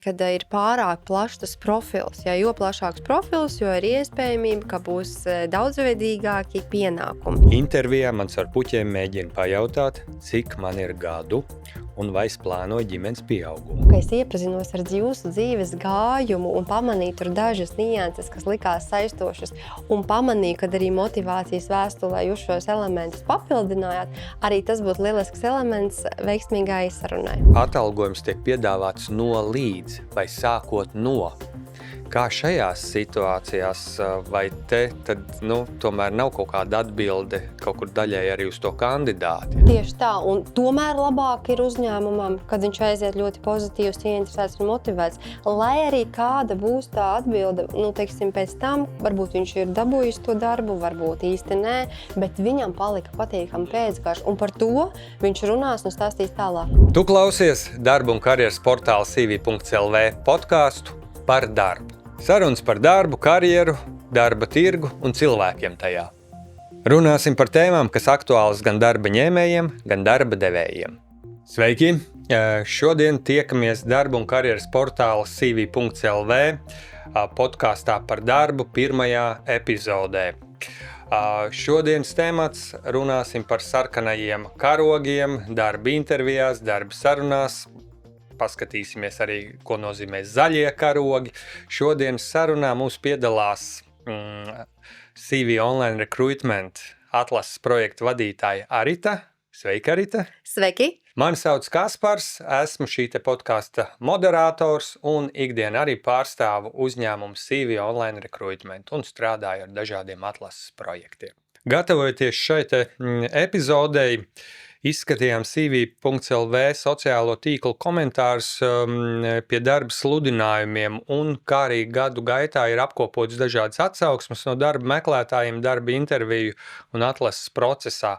kad ir pārāk plašs tas profils. Ja, jo plašāks profils, jo ir iespējamība, ka būs daudzveidīgāki pienākumi. Intervijā man ar puķiem mēģina pajautāt, cik man ir gadu un vai es plānoju ģimenes pieaugumu. Kad es iepazinos ar jūsu dzīves gājumu un pamanīju tur dažas nianses, kas likās saistošas, un pamanīju, kad arī motivācijas vēstulē jūs šos elementus papildinājāt, arī tas būtu lielisks elements veiksmīgai sarunai. Atalgojums tiek piedāvāts no līdz vai sākot no. Kā šajās situācijās, vai te tad, tomēr nav kaut kāda atbilde kaut kur daļai arī uz to kandidāti? Tieši tā, un tomēr labāk ir uzņēmumam, kad viņš aiziet ļoti pozitīvs, ieinteresēts un motivēts, lai arī kāda būs tā atbilde, pēc tam, varbūt viņš ir dabūjis to darbu, varbūt īsti nē, bet viņam palika patīkami pēcgarš, un par to viņš runās un stāstīs tālāk. Tu klausies darba un karjeras portāla CV.lv podcastu par darbu. Sarunas par darbu, karjeru, darba tirgu un cilvēkiem tajā. Runāsim par tēmām, kas aktuālas gan darba ņēmējiem, gan darba devējiem. Sveiki! Šodien tiekamies darba un karjeras portāla CV.lv podkastā par darbu pirmajā epizodē. Šodienas temats runāsim par sarkanajiem karogiem, darba intervijās, darba sarunās. Paskatīsimies arī, ko nozīmē zaļie karogi. Šodienas sarunā mums piedalās CV Online Recruitment atlases projekta vadītāja Arita. Sveika, Arita! Sveiki! Mani sauc Kaspars, esmu šī te podkasta moderators un ikdien arī pārstāvu uzņēmumu CV Online Recruitment un strādāju ar dažādiem atlases projektiem. Gatavojoties šai te epizodei, izskatījām CV.lv sociālo tīklu komentārus pie darba sludinājumiem un kā arī gadu gaitā ir apkopotas dažādas atsauksmes no darba meklētājiem, darba interviju un atlases procesā.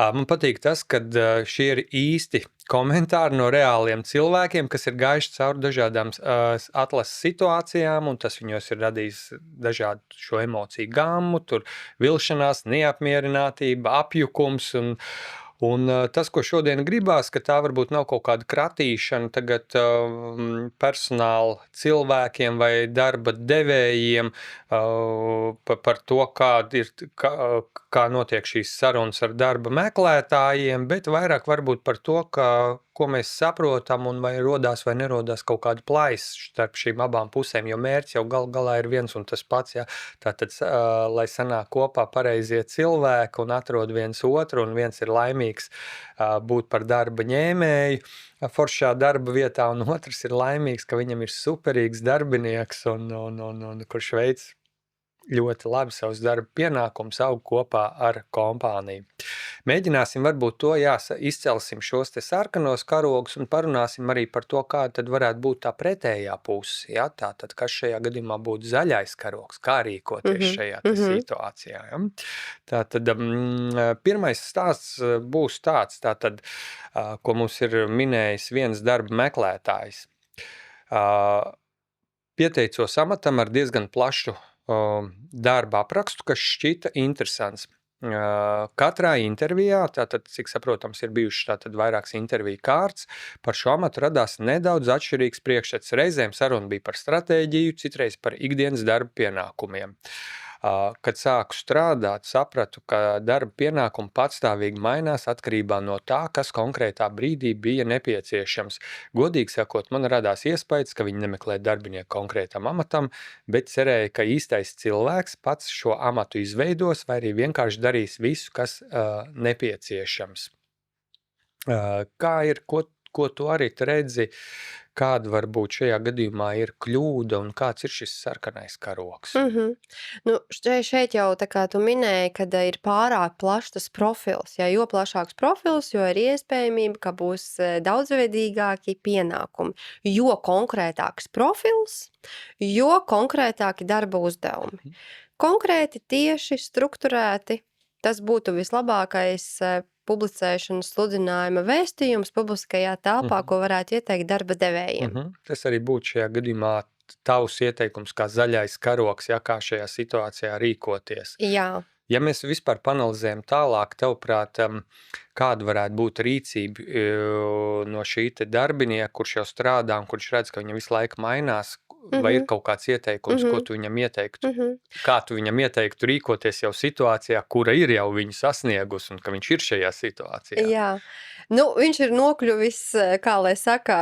Man patīk tas, ka šie ir īsti komentāri no reāliem cilvēkiem, kas ir gājuši cauri dažādām atlases situācijām, un tas viņos ir radījis dažādu šo emociju gammu, tur vilšanās, neapmierinātība, apjukums un tas, ko šodien gribās, ka tā varbūt nav kaut kāda kratīšana tagad personāla cilvēkiem vai darba devējiem par to, kā notiek šīs sarunas ar darba meklētājiem, bet vairāk varbūt par to, ko mēs saprotam un vai rodās vai nerodās kaut kāda plaisa starp šīm abām pusēm, jo mērķis jau galā ir viens un tas pats, ja? Tātad, lai sanāk kopā pareizie cilvēki un atrod viens otru un viens ir laimīgs būt par darba ņēmēju foršā darba vietā un otrs ir laimīgs, ka viņam ir superīgs darbinieks un kurš veids ļoti labi savus darba pienākumus aug kopā ar kompāniju. Mēģināsim varbūt to, izcelsim šos te sarkanos karogus un parunāsim arī par to, kāda tad varētu būt tā pretējā puse. Ja? Tātad, kas šajā gadījumā būtu zaļais karogs, kā rīkoties šajā situācijā. Ja? Tātad, pirmais stāsts būs tāds, ko mums ir minējis viens darba meklētājs. Pieteicos amatam ar diezgan plašu darba aprakstu, kas šķita interesants. Katrā intervijā, tātad, cik saprotams, ir bijušas vairākas interviju kārtas, par šo amatu radās nedaudz atšķirīgs priekšstats. Reizēm saruna bija par stratēģiju, citreiz par ikdienas darba pienākumiem. Kad sāku strādāt, sapratu, ka darba pienākumi patstāvīgi mainās atkarībā no tā, kas konkrētā brīdī bija nepieciešams. Godīgi sakot, man radās iespējas, ka viņi nemeklē darbinieku konkrētam amatam, bet cerēja, ka īstais cilvēks pats šo amatu izveidos vai arī vienkārši darīs visu, kas nepieciešams. Kā ir, ko tu arī redzi, kāda varbūt šajā gadījumā ir kļūda un kāds ir šis sarkanais karogs? Šeit jau tā kā tu minēji, kad ir pārāk plašs tas profils. Ja, jo plašāks profils, jo ir iespējamība, ka būs daudzveidīgāki pienākumi. Jo konkrētāks profils, jo konkrētāki darba uzdevumi. Konkrēti, tieši, strukturēti, tas būtu vislabākais publicēšanas sludinājuma vēstījums publiskajā telpā, ko varētu ieteikt darba devējiem. Tas arī būtu šajā gadījumā tavs ieteikums kā zaļais karogs, ja, kā šajā situācijā rīkoties. Jā. Ja mēs vispār panalizējam tālāk, tavuprāt, kāda varētu būt rīcība no šī te darbinieka, kurš jau strādā un kurš redz, ka viņam visu laiku mainās, vai ir kaut kāds ieteikums, ko tu viņam ieteiktu? Kā tu viņam ieteiktu rīkoties jau situācijā, kura ir jau viņu sasniegusi un ka viņš ir šajā situācijā? Jā. Viņš ir nokļuvis, kā lai saka,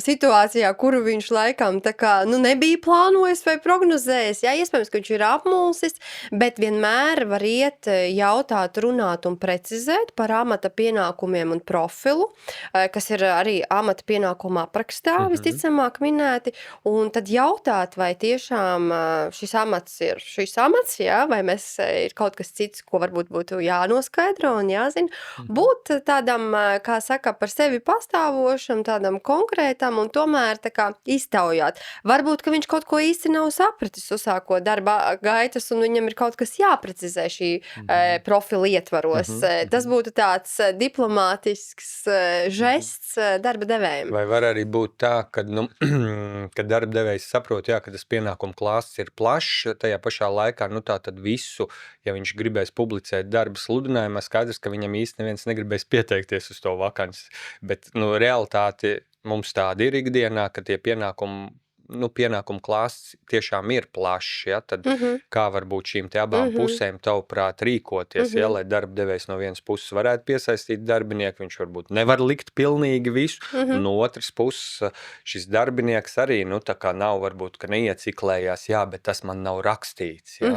situācijā, kuru viņš laikam tā kā, nebija plānojis vai prognozējis. Jā, iespējams, ka viņš ir apmulsis, bet vienmēr var iet, jautāt, runāt un precizēt par amata pienākumiem un profilu, kas ir arī amata pienākuma aprakstā visticamāk minēti, un tad jautāt, vai tiešām šis amats ir šis amats, jā, vai ir kaut kas cits, ko varbūt būtu jānoskaidro un jāzina. Būt tādam, kā saka, par sevi pastāvošam, tādam konkrētam un tomēr tā kā iztaujāt. Varbūt, ka viņš kaut ko īsti nav sapratis, uzsākot darba gaitas, un viņam ir kaut kas jāprecizē šī profila ietvaros. Tas būtu tāds diplomātisks žests darba devējiem. Vai var arī būt tā, ka, kad darba devējs saprot, jā, ka tas pienākumu klāsts ir plašs, tajā pašā laikā, tā tad visu, ja viņš gribēs publicēt darba sludinājumā, skaidrs, ka viņam īsti neviens negribēs pieteikties uz to vakanci. Bet, realitāte mums tāda ir ikdienā, ka tie pienākumu klāsts tiešām ir plašs, ja? Tad kā varbūt šīm te abām pusēm tavuprāt rīkoties, ja? Lai darba devējs no vienas puses varētu piesaistīt darbinieku, viņš varbūt nevar likt pilnīgi visu, no otras puses šis darbinieks arī, tā kā nav varbūt, ka neieciklējās, jā, bet tas man nav rakstīts, ja?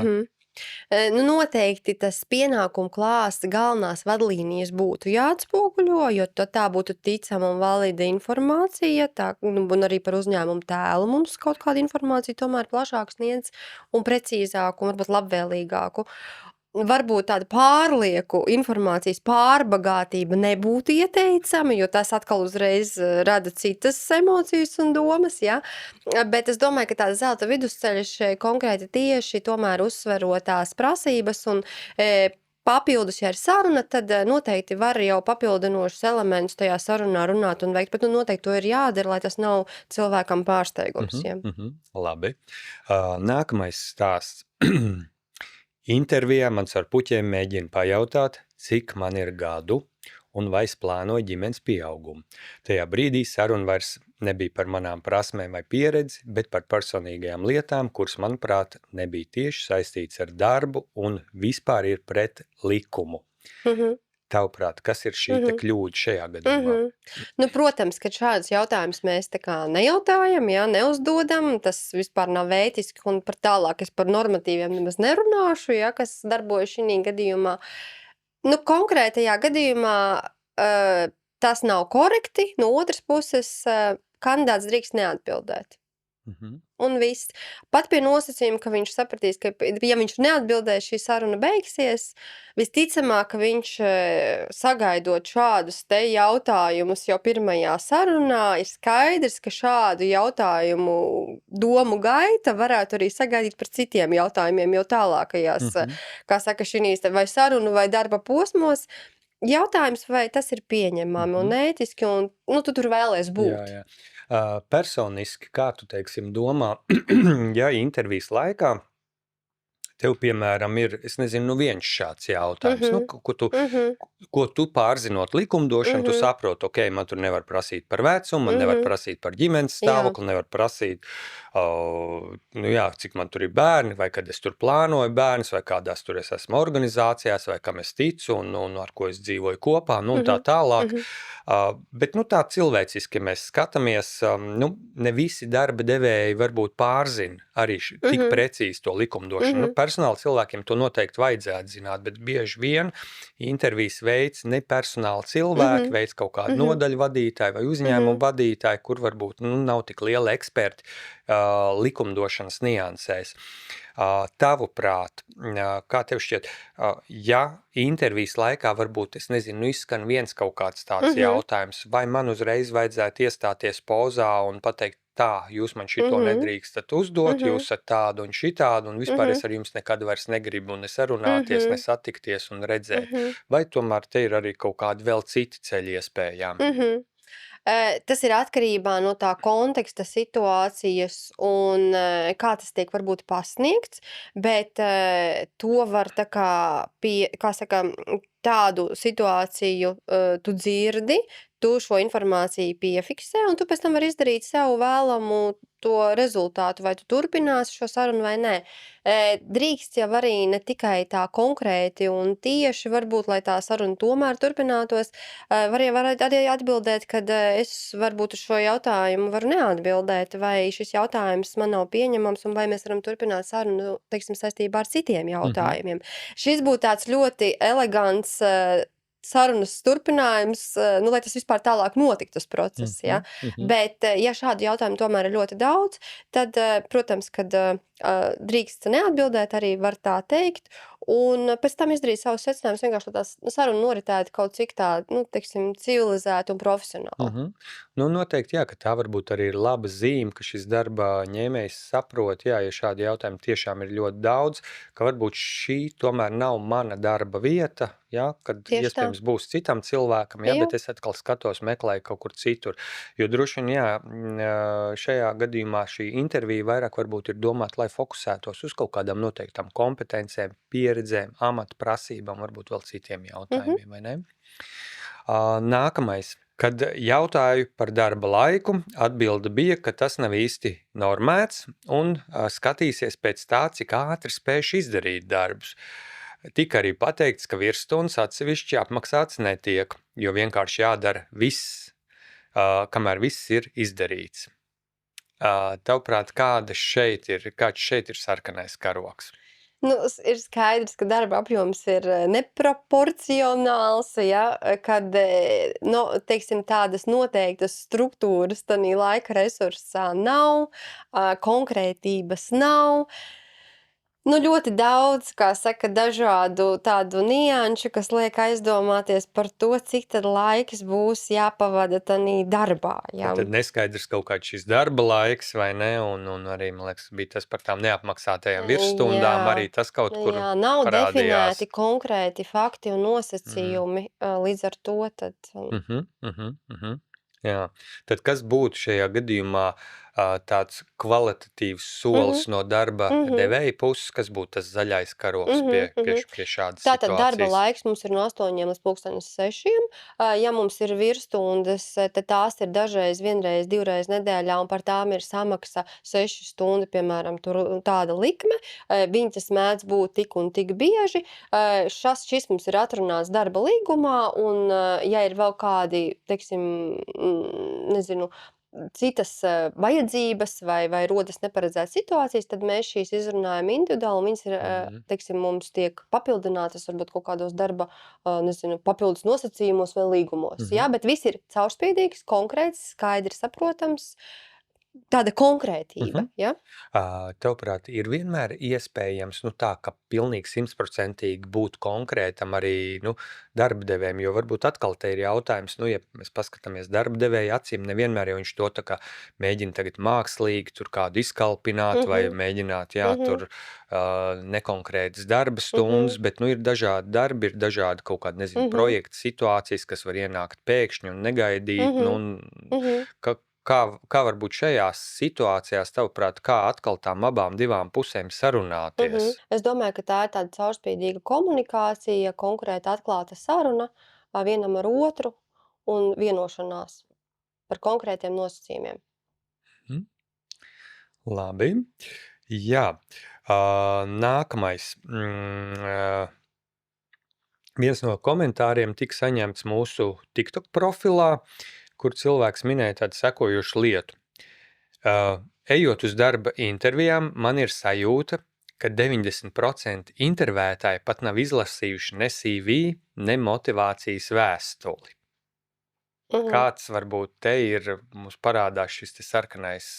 Noteikti tas pienākumu klāsts galvenās vadlīnijas būtu jāatspoguļo, jo tā būtu ticama un valida informācija, un arī par uzņēmumu tēlu mums kaut kāda informācija tomēr plašāk sniedz un precīzāku un varbūt labvēlīgāku. Varbūt tāda pārlieku informācijas pārbagātība nebūtu ieteicama, jo tas atkal uzreiz rada citas emocijas un domas, ja? Bet es domāju, ka tāds zelta vidusceļš konkrēti tieši tomēr uzsverot tās prasības un papildus, ja ir saruna, tad noteikti var jau papildinošus elementus tajā sarunā runāt un veikt, bet noteikti to ir jādara, lai tas nav cilvēkam pārsteigums. Ja? Labi. Nākamais stāsts. Intervijā man ar puķiem mēģina pajautāt, cik man ir gadu un vai es plānoju ģimenes pieaugumu. Tajā brīdī saruna vairs nebija par manām prasmēm vai pieredzi, bet par personīgajām lietām, kuras, manuprāt, nebija tieši saistīts ar darbu un vispār ir pret likumu. Tavuprāt, kas ir šī te kļūda šajā gadījumā? Protams, ka šādus jautājumus mēs tā kā nejautājam, jā, neuzdodam, tas vispār nav ētiski, un par tālāk es par normatīviem nemaz nerunāšu, jā, kas darbojas šī gadījumā. Konkrētajā gadījumā tas nav korekti, no otras puses kandidāts drīkst neatbildēt. Un viss. Pat pie nosacījuma, ka viņš sapratīs, ka ja viņš neatbildēs, šī saruna beigsies, visticamāk, ka viņš sagaidot šādus te jautājumus jau pirmajā sarunā, ir skaidrs, ka šādu jautājumu domu gaita varētu arī sagaidīt par citiem jautājumiem jau tālākajās, kā saka, šīs vai sarunu vai darba posmos. Jautājums, vai tas ir pieņemami un ētiski, un tu tur vēlies būt. Jā. Personiski, kā tu, teiksim, domā, ja intervijas laikā tev, piemēram, ir, es nezinu, viens šāds jautājums, ko tu pārzinot likumdošanu, tu saproti, ok, man tur nevar prasīt par vecumu, man nevar prasīt par ģimenes stāvokli, nevar prasīt, cik man tur ir bērni, vai kad es tur plānoju bērnus, vai kādās tur es esmu organizācijās, vai kam es ticu, un ar ko es dzīvoju kopā, un tā tālāk. Bet, tā cilvēciski, ja mēs skatāmies, ne visi darba devēji varbūt pārzina arī tik precīzi to likumdošanu. Personāla cilvēkiem to noteikti vajadzētu zināt, bet bieži vien intervijas veids ne personāla cilvēki, veids kaut kādu nodaļu vadītāju vai uzņēmumu vadītāju, kur varbūt nav tik liela eksperti likumdošanas niansēs. Tavuprāt, kā tev šķiet, ja intervijas laikā varbūt, es nezinu, izskan viens kaut kāds tāds jautājums, vai man uzreiz vajadzētu iestāties pozā un pateikt, tā, jūs man šito nedrīkstat uzdot, jūs esat tādu un šitādu, un vispār es ar jums nekad vairs negribu ne sarunāties, ne satikties un redzēt. Vai tomēr te ir arī kaut kādi vēl citi ceļi iespējām? Tas ir atkarībā no tā konteksta, situācijas un kā tas tiek varbūt pasniegts, bet to var tā kā saka, tādu situāciju tu dzirdi, tu šo informāciju piefiksē, un tu pēc tam vari izdarīt sev vēlamu to rezultātu, vai tu turpināsi šo sarunu vai nē. Drīkst jau arī ne tikai tā konkrēti un tieši, varbūt, lai tā saruna tomēr turpinātos, var arī atbildēt, kad es varbūt uz šo jautājumu varu neatbildēt, vai šis jautājums man nav pieņemams, un vai mēs varam turpināt sarunu, teiksim, saistībā ar citiem jautājumiem. Šis būtu tāds ļoti elegants sarunas turpinājums, lai tas vispār tālāk notiktu tas process, ja. Bet, ja šādu jautājumu tomēr ir ļoti daudz, tad, protams, kad drīkst neatbildēt, arī var tā teikt, un pēc tam izdarīt savus secinājumus, vienkārši, lai tā saruna noritētu kaut cik tā, teiksim, civilizēti un profesionāli. Nu, noteikti, jā, ka tā varbūt arī ir laba zīme, ka šis darba ņēmējs saprot, jā, ja šādi jautājumi tiešām ir ļoti daudz, ka varbūt šī tomēr nav mana darba vieta, jā, kad Tieši tā. iespējams būs citam cilvēkam, jā, Jā. bet es atkal skatos, meklēju kaut kur citur. Jo droši vien, jā, šajā gadījumā šī intervija vairāk varbūt ir domāta, lai fokusētos uz kaut kādām noteiktām kompetencēm, pieredzēm, amata prasībām, varbūt vēl citiem jautājumiem, vai ne? Nākamais. Kad jautāju par darba laiku, atbilde bija, ka tas nav īsti normēts un skatīsies pēc tā, cik ātri spējuši izdarīt darbus. Tika arī pateikts, ka virsstundas atsevišķi apmaksāts netiek, jo vienkārši jādara viss, kamēr viss ir izdarīts. Tavuprāt, kāds šeit ir sarkanais karoks? Ir skaidrs, ka darba apjoms ir neproporcionāls, ja, kad, teiksim, tādas noteiktas struktūras tanī laika resursā nav, konkrētības nav. Ļoti daudz, kā saka, dažādu tādu nianšu, kas liek aizdomāties par to, cik tad laiks būs jāpavada tanī darbā, ja. Tad neskaidrs kaut kāds šis darba laiks, vai ne, un arī, man liekas, bija tas par tām neapmaksātajām virsstundām, arī tas kaut kur Jā, nav parādījās. definēti konkrēti fakti un nosacījumi, līdz ar to tad. Jā. Tad kas būtu šajā gadījumā tāds kvalitatīvs solis no darba devēja puses, kas būtu tas zaļais karoks pie šādas Tātad darba situācijas? laiks mums ir no 8 līdz 6. Ja mums ir virsstundas, tad tās ir dažreiz, vienreiz, divreiz nedēļā, un par tām ir samaksa 6 stundu, piemēram, tur tāda likme. Viņi tas mēdz būt tik un tik bieži. Šis mums ir atrunāts darba līgumā, un ja ir vēl kādi, teiksim, nezinu, citas vajadzības vai rodas neparedzētas situācijas, tad mēs šīs izrunājam individuāli, un viņas ir, teiksim, mums tiek papildinātas varbūt kaut kādos darba, papildus nosacījumos vai līgumos, jā, bet viss ir caurspīdīgs, konkrēts, skaidri saprotams, tāda konkrētība, ja? Tavuprāt, ir vienmēr iespējams, tā, ka pilnīgi 100% būt konkrētam arī, darba devējiem, jo varbūt atkal te ir jautājums, ja mēs paskatāmies darba devēja acīm, nevienmēr jau viņš to tā kā mēģina tagad mākslīgi tur kādu izkalpināt vai mēģināt, tur nekonkrētas darba stundas, bet, ir dažādi darbi, ir dažādi kaut kādi, projekti, situācijas, kas var ienākt pēkšņi un negaidīt, Kā varbūt šajās situācijās, tavuprāt, kā atkal tām abām divām pusēm sarunāties? Es domāju, ka tā ir tāda caurspīdīga komunikācija, konkrēta atklāta saruna vienam ar otru un vienošanās par konkrētiem nosacījumiem. Labi. Jā. Nākamais. Viens no komentāriem tika saņemts mūsu TikTok profilā, kur cilvēks minēja tādu sekojošu lietu. Ejot uz darba intervijām, man ir sajūta, ka 90% intervētāji pat nav izlasījuši ne CV, ne motivācijas vēstuli. Kāds varbūt te ir, mums parādās šis te sarkanais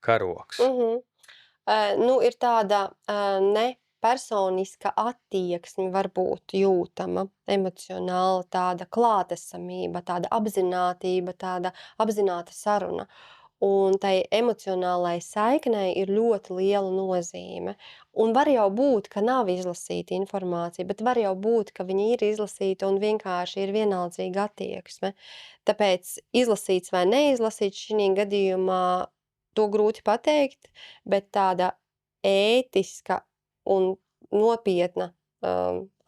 karoks? Ir tāda personiska attieksme varbūt jūtama, emocionāla tāda klātesamība, tāda apzinātība, tāda apzināta saruna. un tai emocionālai saiknei ir ļoti liela nozīme. Un var jau būt, ka nav izlasīta informācija, bet var jau būt, ka viņa ir izlasīta un vienkārši ir vienaldzīga attieksme. Tāpēc izlasīts vai neizlasīts šī gadījumā to grūti pateikt, bet tāda ētiska un nopietna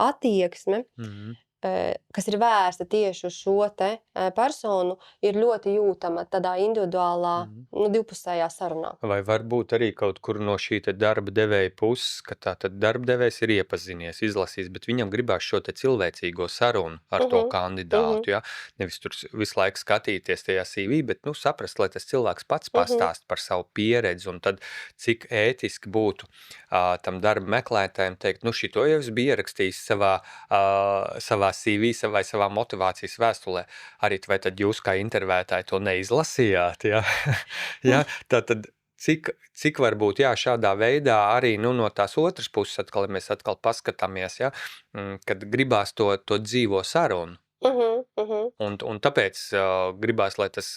attieksme, Mhm. Kas ir vērsta tieši uz šo te personu, ir ļoti jūtama tādā individuālā, Mhm. Divpusējā sarunā. Vai varbūt arī kaut kur no šī te darba devēja puses, ka tātad darba devējs ir iepazinies, izlasījis, bet viņam gribās šo te cilvēcīgo sarunu ar to kandidātu, ja? Nevis tur visu laiku skatīties tajā CV, bet, saprast, lai tas cilvēks pats pastāst par savu pieredzi, un tad cik ētiski būtu tam darba meklētājiem teikt, šito jau es biju ierakstījis savā CV vai savā motivācijas vēstulē. Arī vai tad jūs kā intervētāji to neizlasījāt, ja? Ja, tātad cik varbūt šādā veidā arī no tās otras puses atkal, ja mēs atkal paskatāmies, ja, kad gribās to dzīvo sarunu. Un tāpēc gribās, lai tas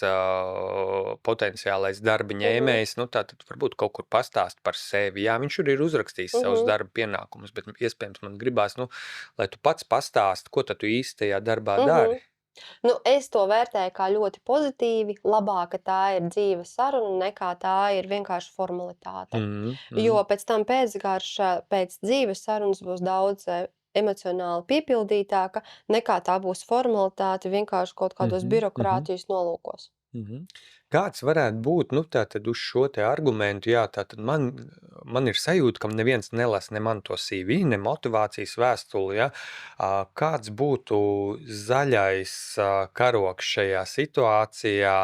potenciālais darba ņēmējs, tātad varbūt kaut kur pastāst par sevi. Jā, viņš ir uzrakstījis savus darba pienākumus, bet iespējams man gribās, lai tu pats pastāsti, ko tad tu īsti tajā darbā dari. Es to vērtēju kā ļoti pozitīvi. Labāk, ka tā ir dzīva saruna, nekā tā ir vienkārši formalitāte. Jo pēc tam pēcgarša, pēc dzīves sarunas būs daudz emocionāli piepildītāka, nekā tā būs formalitāte vienkārši kaut kādos birokrātijas nolūkos. Kāds varētu būt, tātad uz šo te argumentu, tātad man ir sajūta, ka neviens nelasa ne man to CV, ne motivācijas vēstuli, kāds būtu zaļais karoks šajā situācijā,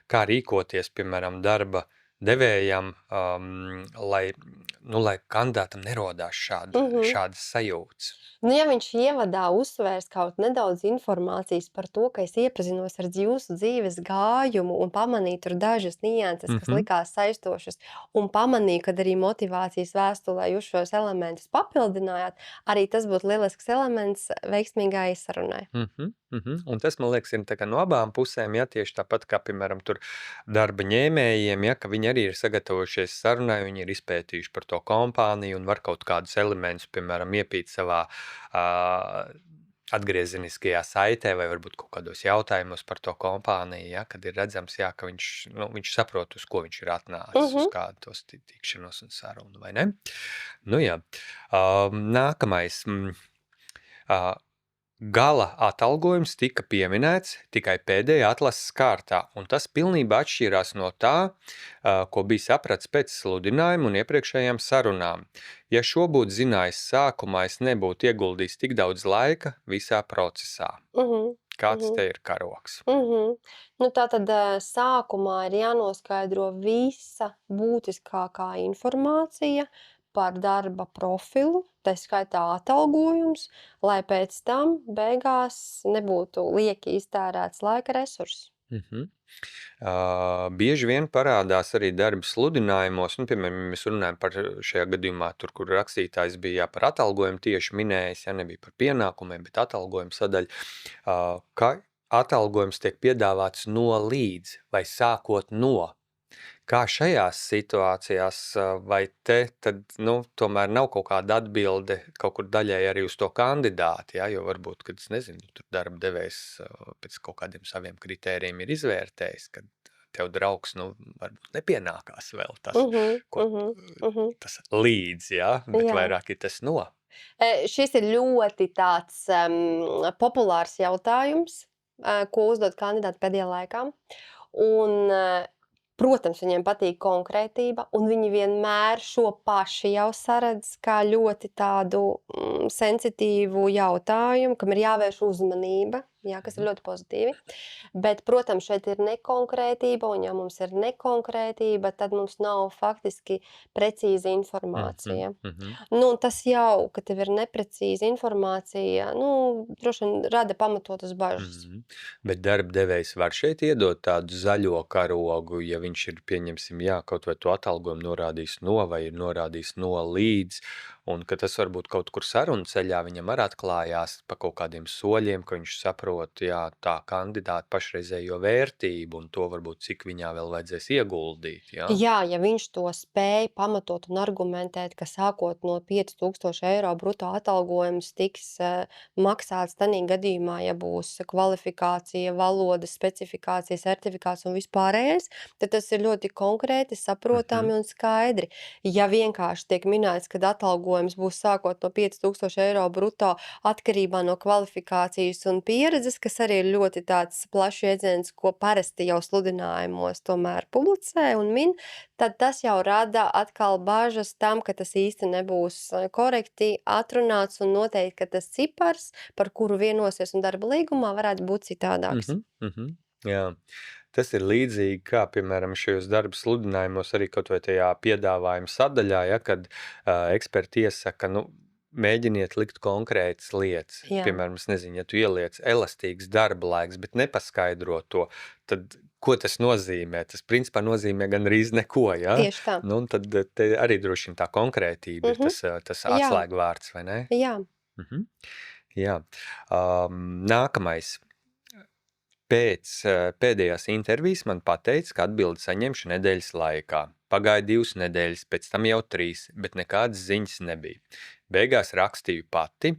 kā rīkoties, piemēram, darba devējam, lai kandidātam nerodās šādas sajūtas. Ja viņš ievadā uzsvērs kaut nedaudz informācijas par to, ka es iepazinos ar jūsu dzīves gājumu un pamanīju tur dažas nianses, kas likās saistošas, un pamanīju, kad arī motivācijas vēstulē jūs šos elementus papildinājāt, arī tas būtu lielisks elements veiksmīgai sarunai. Un tas, man liekas, ir tā kā no abām pusēm, tieši tāpat kā, piemēram, tur darba ņēmējiem, ka viņi arī ir sagatavojušies sarunai, viņi ir izpētījuši par to kompāniju un var kaut kādus elementus, piemēram, iepīt savā atgriezeniskajā saitē vai varbūt kaut kādos jautājumos par to kompāniju, kad ir redzams, ka viņš saprot, uz ko viņš ir atnācis, uz kādu tos tikšanos un sarunu, vai ne? Nākamais. Gala atalgojums tika pieminēts tikai pēdējā atlases kārtā, un tas pilnībā atšķīrās no tā, ko bija sapratis pēc sludinājuma un iepriekšējām sarunām. Ja šo būtu zinājis sākumā, es nebūtu ieguldījis tik daudz laika visā procesā. Kāds te ir karoks? Tātad sākumā ir jānoskaidro visa būtiskākā informācija par darba profilu, tā skaitā atalgojums, lai pēc tam beigās nebūtu lieki iztērēts laika resurss. Bieži vien parādās arī darba sludinājumos, piemēram, mēs runājam par šajā gadījumā, tur, kur rakstītājs bija par atalgojumu tieši minējis, nebija par pienākumiem, bet atalgojumu sadaļa, ka atalgojums tiek piedāvāts no līdz vai sākot no. Kā šajās situācijās, vai te tad, tomēr nav kaut kāda atbilde kaut kur daļai arī uz to kandidāti, jo varbūt, kad es nezinu, tur darba devējs pēc kaut kādiem saviem kritērijiem ir izvērtējis, kad tev draugs, varbūt nepienākās vēl tas, tas līdz, bet vairāk ir tas no. Šis ir ļoti tāds populārs jautājums, ko uzdod kandidāti pēdējā laikā, un protams, viņiem patīk konkrētība, un viņi vienmēr šo paši jau saredz kā ļoti tādu sensitīvu jautājumu, kam ir jāvērš uzmanība, kas ir ļoti pozitīvi. Bet, protams, šeit ir nekonkrētība, un ja mums ir nekonkrētība, tad mums nav faktiski precīza informācija. Tas jau, ka tev ir neprecīza informācija, droši vien rada pamatotas bažas. Bet darba devējs var šeit iedot tādu zaļo karogu, ja viņš ir, pieņemsim, kaut vai to atalgojumu norādījis no vai ir norādījis no līdz, un ka tas varbūt kaut kur sarunu ceļā viņam arī atklājās pa kaut kādiem soļiem, ka viņš saprot, saprot, jā, tā kandidāta pašreizējo vērtību un to varbūt, cik viņā vēl vajadzēs ieguldīt, jā? Jā, ja viņš to spēj pamatot un argumentēt, ka sākot no 5,000 eiro brutto atalgojums tiks maksāts tanī gadījumā, ja būs kvalifikācija, valodas specifikācija, certifikāts un vispārējais, tad tas ir ļoti konkrēti, saprotami un skaidri. Ja vienkārši tiek minēts, ka atalgojums būs sākot no 5,000 eiro brutto atkarībā no kvalifikācijas un pieredzes, kas arī ir ļoti tāds plašs jēdziens, ko parasti jau sludinājumos tomēr publicē un min, tad tas jau rada atkal bažas tam, ka tas īsti nebūs korekti atrunāts un noteikti, ka tas cipars, par kuru vienosies un darba līgumā, varētu būt citādāks. Jā. Tas ir līdzīgi kā, piemēram, šajos darba sludinājumos arī kaut vai tajā piedāvājuma sadaļā, ja, kad eksperti iesaka, mēģiniet likt konkrētas lietas. Jā. Piemēram, es nezinu, ja tu ieliec elastīgs darba laiks, bet nepaskaidro to, tad ko tas nozīmē? Tas principā nozīmē gandrīz neko, ja? Tieši tā. Un tad te arī droši vien tā konkrētība ir tas atslēgvārds, vai ne? Jā. Jā. Nākamais. Pēc pēdējās intervijas man pateica, ka atbildi saņemšu nedēļas laikā. Pagāja 2 nedēļas, pēc tam jau 3, bet nekādas ziņas nebija. Beigās rakstīju pati,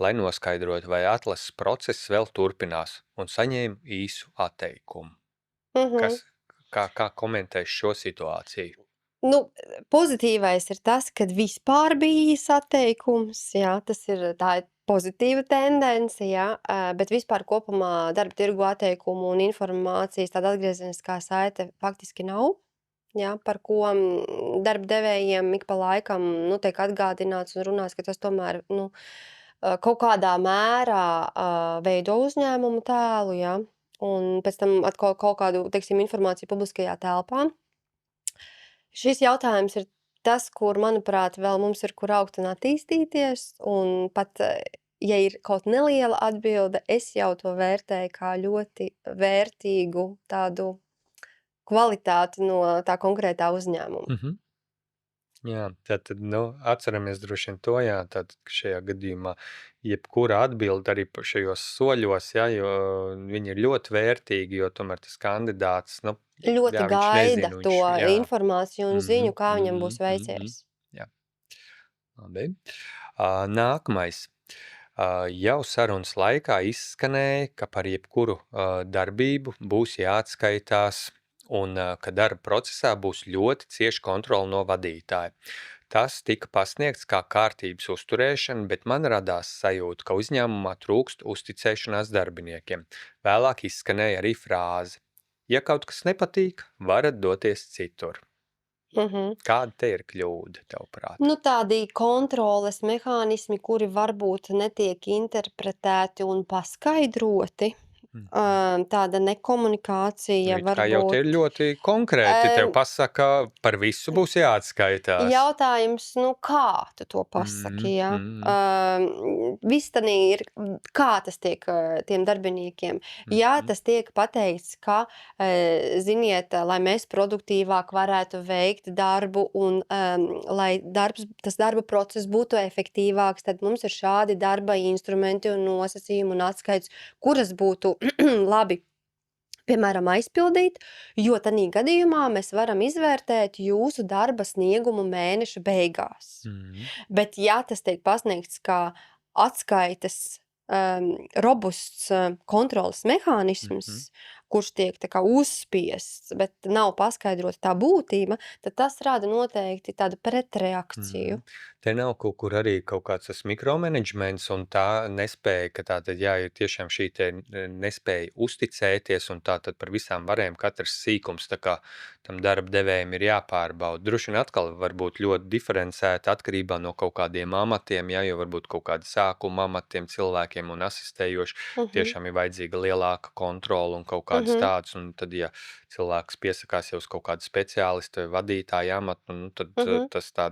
lai noskaidrotu, vai atlases process vēl turpinās, un saņēmu īsu atteikumu. Kā komentēs šo situāciju? Pozitīvais ir tas, kad vispār bija īsa atteikums, jā, tā ir pozitīva tendence, jā, bet vispār kopumā darba tirgu atteikumu un informācijas tāda atgriezeniskā saite faktiski nav, jā, par ko darba devējiem ik pa laikam tiek atgādināts un runās, ka tas tomēr kaut kādā mērā veido uzņēmumu tēlu, jā, un pēc tam atkal kaut kādu, teiksim, informāciju publiskajā telpā. Šis jautājums ir tas, kur, manuprāt, vēl mums ir kur augt un attīstīties, un pat, ja ir kaut neliela atbilde, es jau to vērtēju kā ļoti vērtīgu tādu kvalitāti no tā konkrētā uzņēmuma. Jā, tad atceramies droši vien to, jā, tad šajā gadījumā jebkura atbilde arī par šajos soļos, jā, jo viņi ir ļoti vērtīgi, jo tomēr tas kandidāts, ļoti jā, gaida nezinu, to informāciju un ziņu, kā viņam būs veicies. Jā. Labi. Nākamais. Jau sarunas laikā izskanēja, ka par jebkuru darbību būs jāatskaitās un ka darba procesā būs ļoti cieša kontrole no vadītāja. Tas tika pasniegts kā kārtības uzturēšana, bet man radās sajūta, ka uzņēmumā trūkst uzticēšanās darbiniekiem. Vēlāk izskanēja arī frāze: ja kaut kas nepatīk, varat doties citur. Kāda te ir kļūda, tavuprāt? Tādi kontroles mehānismi, kuri varbūt netiek interpretēti un paskaidroti. Tāda nekomunikācija Kā jau te ir ļoti konkrēti, tev pasaka, par visu būs jāatskaitās. Jautājums, kā tu to pasaki, jā? Viss tanī ir, kā tas tiek tiem darbiniekiem. Jā, tas tiek pateikts, ka, ziniet, lai mēs produktīvāk varētu veikt darbu un lai tas darba process būtu efektīvāks, tad mums ir šādi darba instrumenti un nosacījumi un atskaits, kuras būtu labi, piemēram, aizpildīt, jo tanī gadījumā mēs varam izvērtēt jūsu darba sniegumu mēneša beigās. Bet ja tas tiek pasniegts kā atskaites robusts kontroles mehānisms, kurš tiek tā kā uzspiests, bet nav paskaidrota tā būtība, tad tas rada noteikti tādu pretreakciju. Te nav kaut kur arī kaut kāds tas mikromanagements un tā nespēja, ka tātad, jā, ir tiešām šī te nespēja uzticēties un tātad par visām varēm katrs sīkums tā kā tam darba devējiem ir jāpārbauda. Droši vien atkal var būt ļoti diferencēta atkarībā no kaut kādiem amatiem, jā, jo varbūt kaut kādi sākuma amatiem cilvēkiem un asistējoši tiešām ir vajadzīga lielāka kontrola un kaut kādas tādas, un tad, ja cilvēks piesakās jau uz kaut kādu speciālistu vai vadītāju amatu, tad tas tā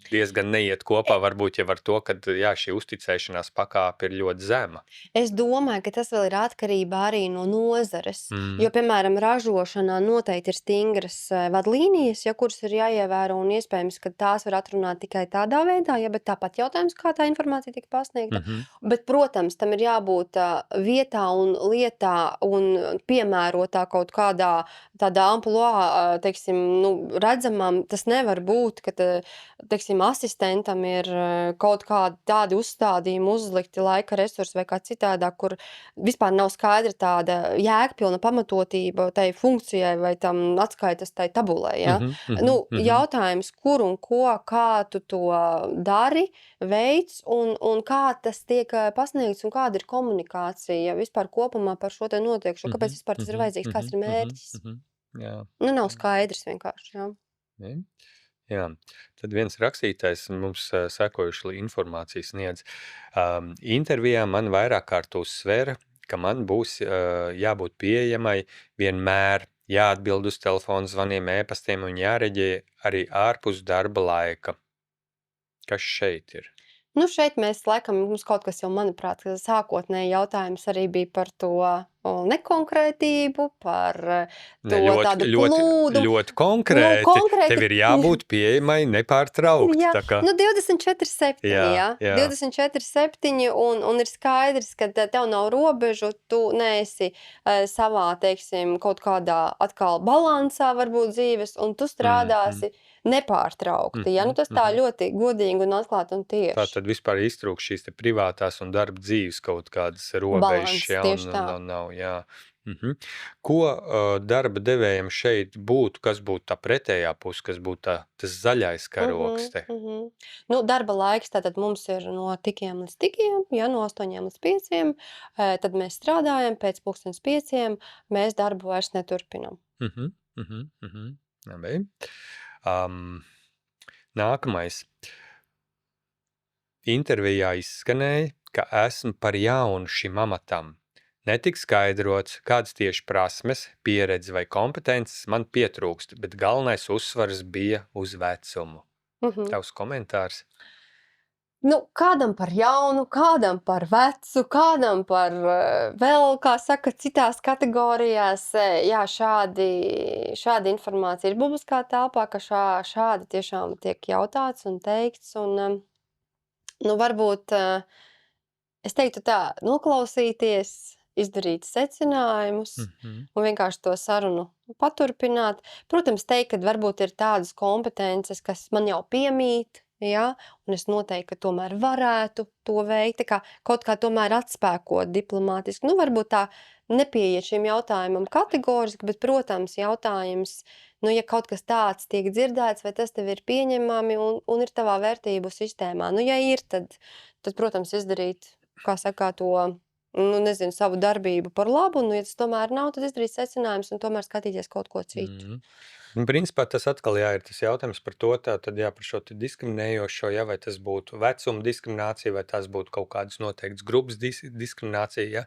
diezgan neiet kopā varbūt jau ar to, ka šī uzticēšanās pakāpe ir ļoti zema. Es domāju, ka tas vēl ir atkarībā arī no nozares, jo, Mm. piemēram, ražošanā noteikti ir stingras vadlīnijas, kuras ir jāievēro, un iespējams, ka tās var atrunāt tikai tādā veidā, bet tāpat jautājums, kā tā informācija tika pasniegta. Bet, protams, tam ir jābūt vietā un lietā un piemērotā kaut kādā tādā ampulā, teiksim, redzamam. Tas nevar būt, ka, teiksim, asistentam ir kaut kādi tādi uzstādījumi uzlikti, laika resursi vai kā citādāk, kur vispār nav skaidra tāda jēgpilna pamatotība tai funkcijai vai tam atskaitas tai tabulai, ja? Jautājums, kur un ko, kā tu to dari, veids un kā tas tiek pasniegts un kāda ir komunikācija vispār kopumā par šo te notiekšo, kāpēc vispār tas ir vajadzīgs, kāds ir mērķis. Jā. Nav skaidrs vienkārši, jā. Jā, tad viens rakstītājs mums sekojuši informāciju sniedz. Intervijā man vairāk kārt uzsvēra, ka man būs jābūt pieejamai vienmēr, jāatbild uz telefonu zvaniem, e-pastiem un jāreģē arī ārpus darba laika. Kas šeit ir? Šeit mēs laikam, mums kaut kas jau, manuprāt, sākotnēji jautājums arī bija par to nekonkrētību, par to tādu plūdu. Ļoti konkrēti. Tev ir jābūt pieejamai nepārtraukti. Jā, tā kā... 24/7, jā. 24/7 un ir skaidrs, ka tev nav robežu, tu neesi savā, teiksim, kaut kādā atkal balansā varbūt dzīves, un tu strādāsi nepārtraukti. Ja? Tas tā ļoti godīgi un atklāti un tieši. Tā tad vispār iztrūkst šīs te privātās un darba dzīves kaut kādas robežas. Nav, jā. Ko darba devējiem šeit būtu, kas būtu tā pretējā puse, kas būtu tas zaļais karoks te? Darba laiks tātad mums ir no tikiem līdz tikiem, no 8 līdz 5, tad mēs strādājam, pēc 5:30 mēs darbu vairs neturpinam. Labi. Nākamais. Intervijā izskanēja, ka esmu par jaunu šim amatam. Netik skaidrots, kādas tieši prasmes, pieredze vai kompetences man pietrūkst, bet galvenais uzsvars bija uz vecumu. Tavs komentārs? Kādam par jaunu, kādam par vecu, kādam par vēl, kā saka, citās kategorijās. Jā, šāda informācija ir publiskā telpā, ka šādi tiešām tiek jautāts un teikts. Un, varbūt, es teiktu tā, noklausīties, izdarīt secinājumus un vienkārši to sarunu paturpināt. Protams, teikt, ka varbūt ir tādas kompetences, kas man jau piemīt, ja? Un es noteikti tomēr varētu to veikt, kaut kā tomēr atspēkot diplomātiski. Varbūt tā nepaiet šim jautājumam kategoriski, bet, protams, jautājums, ja kaut kas tāds tiek dzirdēts, vai tas tev ir pieņemami un ir tavā vērtību sistēmā. Ja ir, tad, protams, izdarīt, kā saka, to, savu darbību par labu, ja tas tomēr nav, tad izdarīt secinājumus un tomēr skatīties kaut ko citu. Principā tas atkal ir tas jautājums par to, par šo diskriminējošo, vai tas būtu vecuma diskriminācija, vai tas būtu kaut kādas noteiktas grupas diskriminācija,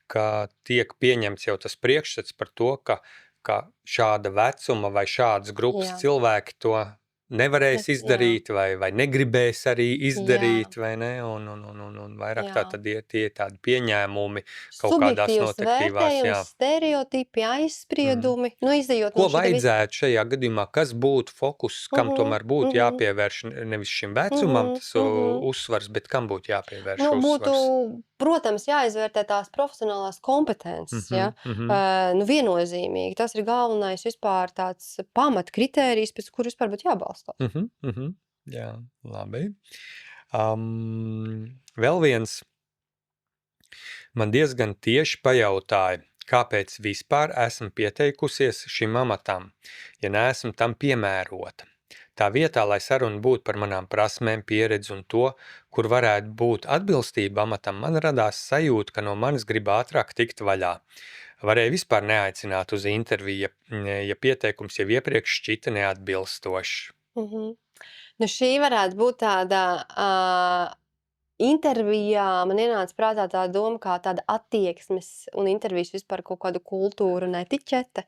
ka tiek pieņemts jau tas priekšstats par to, ka šāda vecuma vai šādas grupas cilvēki to nevarēs izdarīt, vai negribēs arī izdarīt, vai ne, un vairāk tie tādi pieņēmumi kaut kādās notektīvās, stereotipi, aizspriedumi, izejot ko vajadzētu šajā gadījumā, kas būtu fokus, kam tomēr būtu jāpievērš nevis šim vecumam tas uzsvars, bet kam būtu jāpievērš uzsvars? Protams, jāizvērtē tās profesionālās kompetences, viennozīmīgi. Tas ir galvenais vispār tāds pamatkritērijs, pēc kura vispār būtu jābalstās. Jā, labi. Vēl viens man diezgan tieši pajautāja, kāpēc vispār esmu pieteikusies šim amatam, ja neesmu tam piemērota. Tā vietā, lai saruna būtu par manām prasmēm, pieredzi un to, kur varētu būt atbilstība amatam, man radās sajūta, ka no manis grib ātrāk tikt vaļā. Varēja vispār neaicināt uz interviju, ja pieteikums jau iepriekš šķita neatbilstošs. Šī varētu būt tāda intervijā man ienāca prātā tā doma kā tāda attieksmes un intervijas vispār kaut kādu kultūru un etiķete,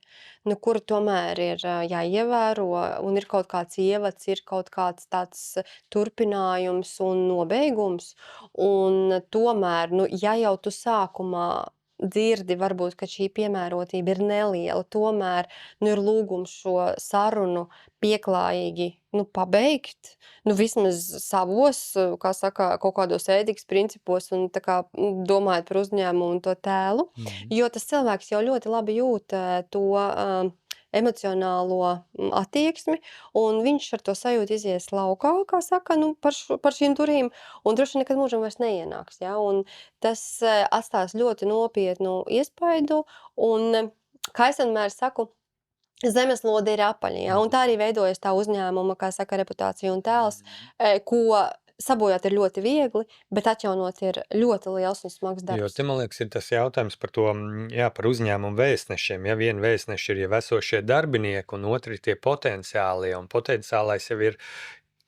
kuru tomēr ir jāievēro un ir kaut kāds ievads, ir kaut kāds tāds turpinājums un nobeigums. Un tomēr, ja jau tu sākumā dzirdi varbūt, ka šī piemērotība ir neliela, tomēr, ir lūgums šo sarunu pieklājīgi, pabeigt, vismaz savos, kā saka, kaut kādos ētikas principos un tā kā domājot par uzņēmumu un to tēlu, jo tas cilvēks jau ļoti labi jūt to emocionālo attieksmi, un viņš ar to sajūtu izies laukā, kā saka, par šīm durvīm, un droši vien nekad mūžam vairs neienāks, ja, un tas atstās ļoti nopietnu iespaidu, un, kā es vienmēr saku, zemeslode ir apaļa, ja, un tā arī veidojas tā uzņēmuma, kā saka, reputācija un tēls, ko sabojāt ir ļoti viegli, bet atjaunot ir ļoti liels un smags Jo darbs. te, man liekas, ir tas jautājums par to, par uzņēmumu vēstnešiem. Ja viena vēstneša ir jau esošie darbinieki, un otri ir tie potenciālie, un potenciālais jau ir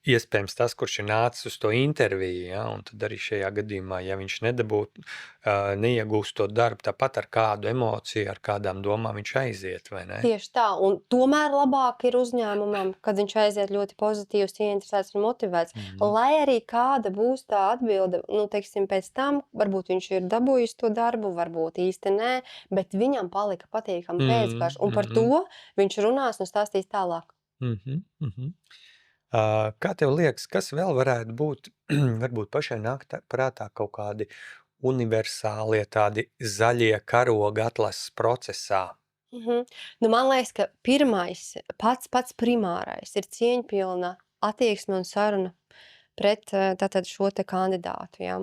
iespējams tas, kurš ir nācis uz to interviju, ja, un tad arī šajā gadījumā, ja viņš neiegūst to darbu, tāpat ar kādu emociju, ar kādām domām viņš aiziet, vai ne? Tieši tā, un tomēr labāk ir uzņēmumam, kad viņš aiziet ļoti pozitīvs, ieinteresēts un motivēts, lai arī kāda būs tā atbilde, teiksim, pēc tam, varbūt viņš ir dabūjis to darbu, varbūt īsti nē, bet viņam palika patīkami pēcgarš, un par to viņš runās un stāstīs tālāk. Kā tev liekas, kas vēl varētu būt, varbūt pašai nāk prātā kaut kādi universālie tādi zaļie karogi atlases procesā? Man liekas, ka pirmais, pats primārais ir cieņpilna attieksme un saruna pret tātad šo te kandidātu, jā.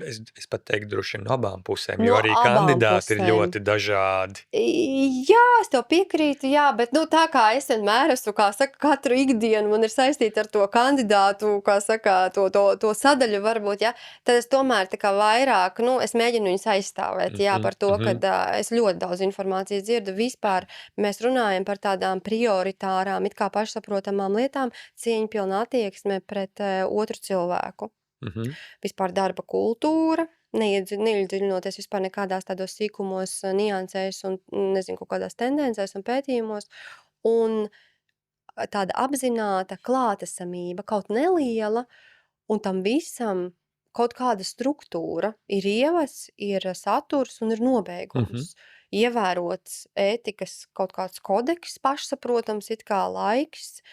Es pat teiktu droši vien no abām pusēm, No jo arī abām kandidāti ir pusēm. ļoti dažādi. Jā, es tev piekrītu, jā, bet tā kā es vienmēr esmu, kā saka, katru ikdienu man ir saistīta ar to kandidātu, kā saka, to sadaļu varbūt, jā, tad es tomēr tā kā vairāk, es mēģinu viņus aizstāvēt, jā, par to, kad es ļoti daudz informācijas dzirdu. Vispār mēs runājam par tādām prioritārām, it kā pašsaprotamām lietām, cieņpilna attieksme pret otru cilvēku. Vispār darba kultūra, neiedziļinoties vispār nekādās tādos sīkumos, niansēs un, nezinu, kaut kādās tendencēs un pētījumos, un tāda apzināta klātesamība, kaut neliela, un tam visam kaut kāda struktūra, ir ievads, ir saturs un ir nobeigums. Ievērots ētikas kaut kāds kodeks, pašsaprotams, it kā laiks,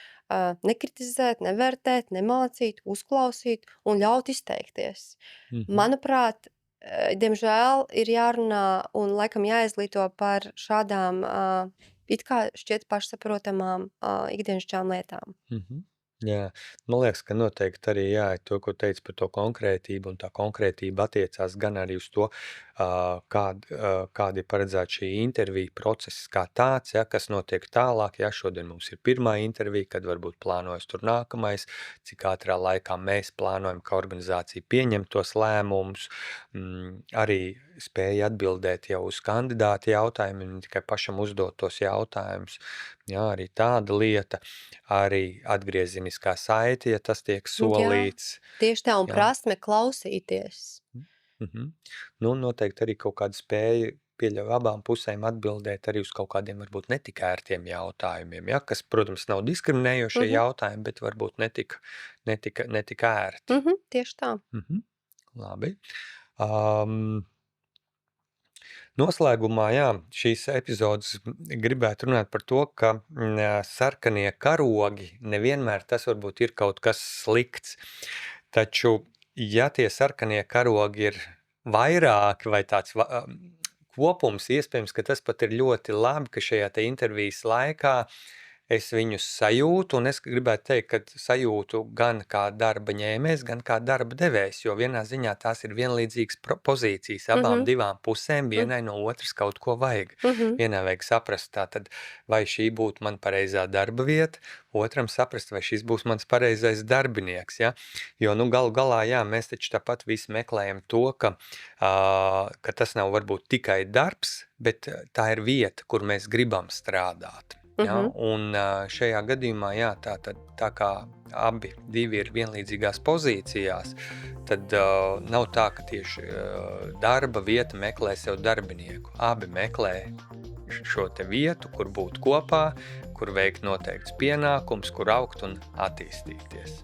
nekritizēt, nevērtēt, nemācīt, uzklausīt un ļaut izteikties. Manuprāt, diemžēl ir jārunā un laikam jāizglīto par šādām it kā šķiet pašsaprotamām ikdienišķām lietām. Jā, man liekas, ka noteikti arī to, ko teici par to konkrētību, un tā konkrētība attiecās gan arī uz to, kādi ir paredzēti šī intervija process kā tāds, ja, kas notiek tālāk. Ja, šodien mums ir pirmā intervija, kad varbūt plānojas tur nākamais, cik ātrā laikā mēs plānojam, ka organizācija pieņem tos lēmumus, arī spēja atbildēt jau uz kandidāti jautājumiem, ne tikai pašam uzdot tos jautājumus. Jā, arī tāda lieta, arī atgriezeniskā saite, ja tas tiek solīts. Jā, tieši tā, un prasme klausīties. Noteikti arī kaut kāda spēja pieļauj abām pusēm atbildēt arī uz kaut kādiem varbūt netik ērtiem jautājumiem, ja, kas, protams, nav diskriminējošie jautājumi, bet varbūt netik ērti. Tieši tā. Labi. Noslēgumā, šīs epizodes gribētu runāt par to, ka sarkanie karogi nevienmēr tas varbūt ir kaut kas slikts, taču, ja tie sarkanie karogi ir vairāki vai tāds kopums, iespējams, ka tas pat ir ļoti labi, ka šajā te intervijas laikā es viņus sajūtu, un es gribētu teikt, ka sajūtu gan kā darba ņēmējs, gan kā darba devējs, jo vienā ziņā tās ir vienlīdzīgas pozīcijas abām divām pusēm, vienai no otras kaut ko vajag. Vienai vajag saprast tātad, vai šī būtu man pareizā darba vieta, otram saprast, vai šis būs mans pareizais darbinieks, ja? Jo, galu galā, mēs taču tāpat visi meklējam to, ka tas nav varbūt tikai darbs, bet tā ir vieta, kur mēs gribam strādāt. Ja? Mhm. Un šajā gadījumā, jā, tā kā divi ir vienlīdzīgās pozīcijās, tad nav tā, ka tieši darba vieta meklē sev darbinieku. Abi meklē šo te vietu, kur būt kopā, kur veikt noteikts pienākums, kur augt un attīstīties.